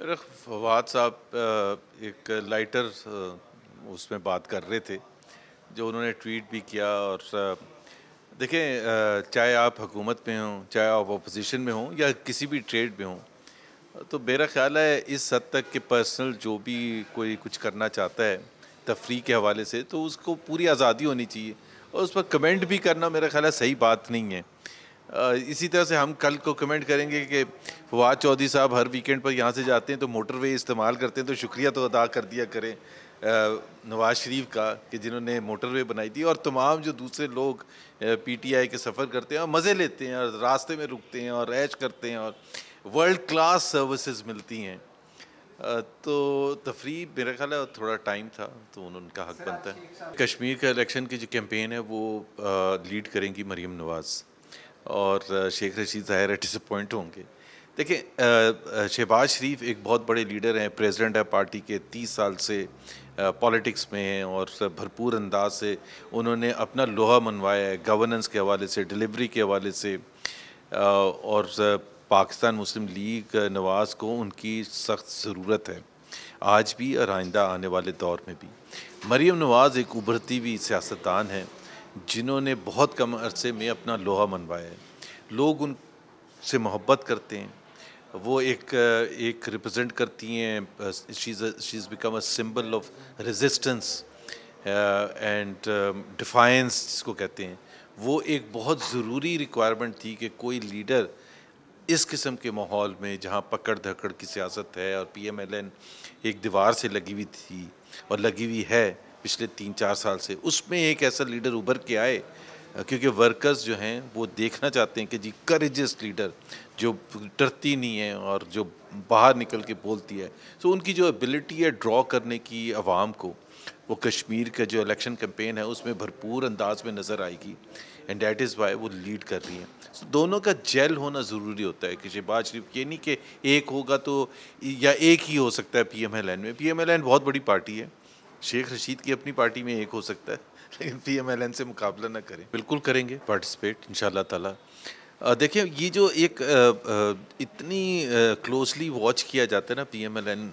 मेरा फवाद साहब एक लाइटर उसमें बात कर रहे थे जो उन्होंने ट्वीट भी किया। और देखें, चाहे आप हुकूमत में हों, चाहे आप अपोजिशन में हों या किसी भी ट्रेड में हों, तो मेरा ख्याल है इस हद तक कि पर्सनल जो भी कोई कुछ करना चाहता है तफरी के हवाले से, तो उसको पूरी आज़ादी होनी चाहिए। और उस पर कमेंट भी करना मेरा ख्याल है सही बात नहीं है। इसी तरह से हम कल को कमेंट करेंगे कि फवाद चौधरी साहब हर वीकेंड पर यहाँ से जाते हैं तो मोटरवे इस्तेमाल करते हैं, तो शुक्रिया तो अदा कर दिया करें नवाज शरीफ का कि जिन्होंने मोटरवे बनाई थी। और तमाम जो दूसरे लोग पीटीआई के सफ़र करते हैं और मज़े लेते हैं और रास्ते में रुकते हैं और ऐश करते हैं और वर्ल्ड क्लास सर्विसेज मिलती हैं, तो तफरी मेरा ख्याल है थोड़ा टाइम था तो उनका हक बनता है। कश्मीर का इलेक्शन की जो कैंपेन है वो लीड करेंगी मरीम नवाज़, और शेख रशीद ज़ाहिर है डिसअपॉइंट होंगे। देखिए, शहबाज शरीफ एक बहुत बड़े लीडर हैं, प्रेसिडेंट है पार्टी के, 30 साल से पॉलिटिक्स में हैं और भरपूर अंदाज से उन्होंने अपना लोहा मनवाया है गवर्नेंस के हवाले से, डिलीवरी के हवाले से। और पाकिस्तान मुस्लिम लीग नवाज़ को उनकी सख्त ज़रूरत है, आज भी और आइंदा आने वाले दौर में भी। मरीम नवाज़ एक उभरती हुई सियासतदान है जिन्होंने बहुत कम अरसे में अपना लोहा मनवाया है। लोग उनसे मोहब्बत करते हैं। वो एक रिप्रेजेंट करती हैं, she is become a symbol of resistance and defines जिसको कहते हैं। वो एक बहुत ज़रूरी रिक्वायरमेंट थी कि कोई लीडर इस किस्म के माहौल में जहाँ पकड़ धकड़ की सियासत है और पीएमएलएन एक दीवार से लगी हुई थी और लगी हुई है पिछले 3-4 साल से, उसमें एक ऐसा लीडर उभर के आए। क्योंकि वर्कर्स जो हैं वो देखना चाहते हैं कि जी करेजियस लीडर जो डरती नहीं है और जो बाहर निकल के बोलती है। तो उनकी जो एबिलिटी है ड्रॉ करने की आवाम को, वो कश्मीर का जो इलेक्शन कैंपेन है उसमें भरपूर अंदाज में नज़र आएगी। एंड दैट इज़ वाई वो लीड कर रही हैं। So, दोनों का जेल होना ज़रूरी होता है कि शहबाज शरीफ, ये नहीं कि एक होगा तो, या एक ही हो सकता है पीएमएलएन में। पीएमएलएन बहुत बड़ी पार्टी है, शेख रशीद की अपनी पार्टी में एक हो सकता है, लेकिन पीएमएलएन से मुकाबला ना करें। बिल्कुल करेंगे पार्टिसिपेट इंशाल्लाह ताला। देखिए, ये जो एक इतनी क्लोजली वॉच किया जाता है ना पीएमएलएन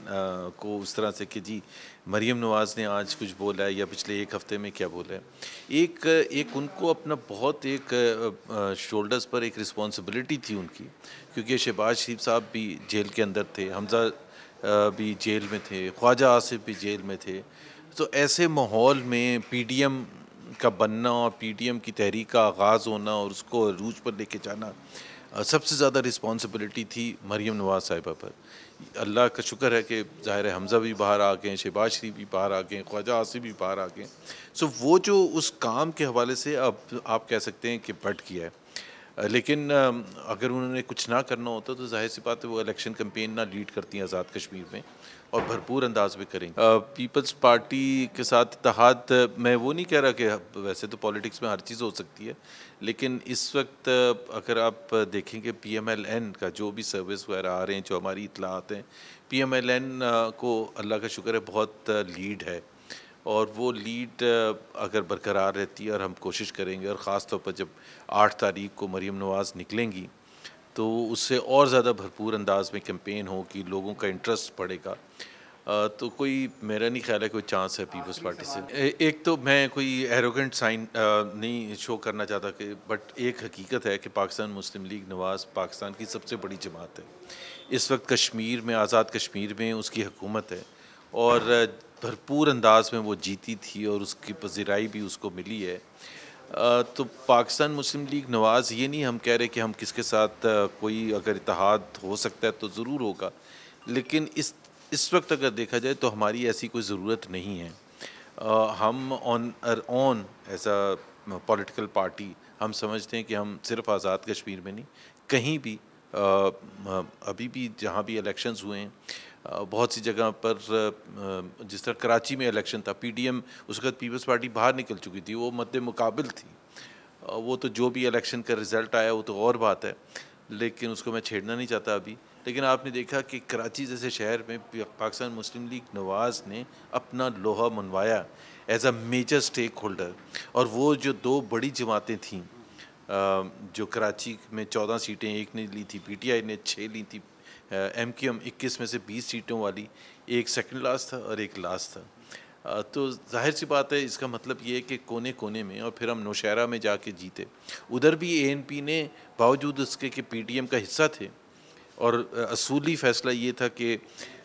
को, उस तरह से कि जी मरीम नवाज़ ने आज कुछ बोला है या पिछले एक हफ्ते में क्या बोला है। एक एक उनको अपना बहुत एक शोल्डर्स पर एक रिस्पॉन्सिबिलिटी थी उनकी, क्योंकि शहबाज शरीफ साहब भी जेल के अंदर थे, हमज़ा भी जेल में थे, ख्वाजा आसिफ भी जेल में थे। तो ऐसे माहौल में पीडीएम का बनना और पीडीएम की तहरीक का आगाज़ होना और उसको अरूज पर लेके जाना, सबसे ज़्यादा रिस्पॉन्सिबिलिटी थी मरीम नवाज़ साहिबा पर। अल्लाह का शुक्र है कि ज़ाहिर है हमज़ा भी बाहर आ गए, शहबाज शरीफ भी बाहर आ गए, ख्वाजा आसिफ भी बाहर आ गए। सो वो जो उस काम के हवाले से अब आप कह सकते हैं कि बढ़ गया है। लेकिन अगर उन्होंने कुछ ना करना होता तो ज़ाहिर सी बात है वो इलेक्शन कैंपेन ना लीड करती हैं आज़ाद कश्मीर में, और भरपूर अंदाज में करेंगे। पीपल्स पार्टी के साथ इत्तेहाद, मैं वो नहीं कह रहा कि वैसे तो पॉलिटिक्स में हर चीज़ हो सकती है, लेकिन इस वक्त अगर आप देखेंगे पीएमएलएन का जो भी सर्विस वगैरह आ रहे हैं, जो हमारी इतलात हैं, पीएमएलएन को अल्लाह का शुक्र है बहुत लीड है। और वो लीड अगर बरकरार रहती है और हम कोशिश करेंगे, और ख़ास तौर पर जब 8 तारीख को मरीम नवाज़ निकलेंगी तो उससे और ज़्यादा भरपूर अंदाज में कैंपेन हो कि लोगों का इंटरेस्ट बढ़ेगा। तो कोई मेरा नहीं ख्याल है कोई चांस है पीपल्स पार्टी से। एक तो मैं कोई एरोगेंट साइन नहीं शो करना चाहता कि, बट एक हकीकत है कि पाकिस्तान मुस्लिम लीग नवाज़ पाकिस्तान की सबसे बड़ी जमात है। इस वक्त कश्मीर में, आज़ाद कश्मीर में उसकी हुकूमत है और भरपूर अंदाज में वो जीती थी और उसकी पज़िराई भी उसको मिली है। तो पाकिस्तान मुस्लिम लीग नवाज़, ये नहीं हम कह रहे कि हम किसके साथ कोई अगर इत्तेहाद हो सकता है तो ज़रूर होगा, लेकिन इस वक्त अगर देखा जाए तो हमारी ऐसी कोई ज़रूरत नहीं है। हम on as a political party हम समझते हैं कि हम सिर्फ आज़ाद कश्मीर में नहीं, कहीं भी अभी भी जहाँ भी इलेक्शंस हुए हैं, बहुत सी जगह पर जिस तरह कराची में इलेक्शन था, पीडीएम उस वक्त पीपल्स पार्टी बाहर निकल चुकी थी, वो मद्दे मुकाबिल थी। वो तो जो भी इलेक्शन का रिज़ल्ट आया वो तो और बात है, लेकिन उसको मैं छेड़ना नहीं चाहता अभी। लेकिन आपने देखा कि कराची जैसे शहर में पाकिस्तान मुस्लिम लीग नवाज़ ने अपना लोहा मनवाया as a major stake holder. और वो जो दो बड़ी जमातें थीं, जो कराची में 14 सीटें एक ने ली थी, पीटीआई ने 6 ली थी, MQM 21 में से 20 सीटों वाली, एक सेकंड लास्ट था और एक लास्ट था। तो ज़ाहिर सी बात है, इसका मतलब ये है कि कोने-कोने में, और फिर हम नौशहरा में जाके जीते। उधर भी ANP ने बावजूद उसके कि PTM का हिस्सा थे, और असूली फ़ैसला ये था कि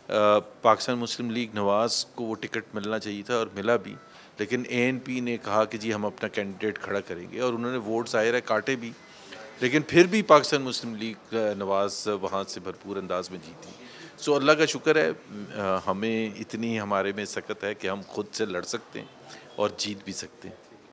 पाकिस्तान मुस्लिम लीग नवाज़ को वो टिकट मिलना चाहिए था और मिला भी, लेकिन ANP ने कहा कि जी हम अपना कैंडिडेट खड़ा करेंगे, और उन्होंने वोट ज़ाहिर है काटे भी, लेकिन फिर भी पाकिस्तान मुस्लिम लीग नवाज़ वहाँ से भरपूर अंदाज में जीती। सो अल्लाह का शुक्र है, हमें इतनी हमारे में सकत है कि हम खुद से लड़ सकते हैं और जीत भी सकते हैं।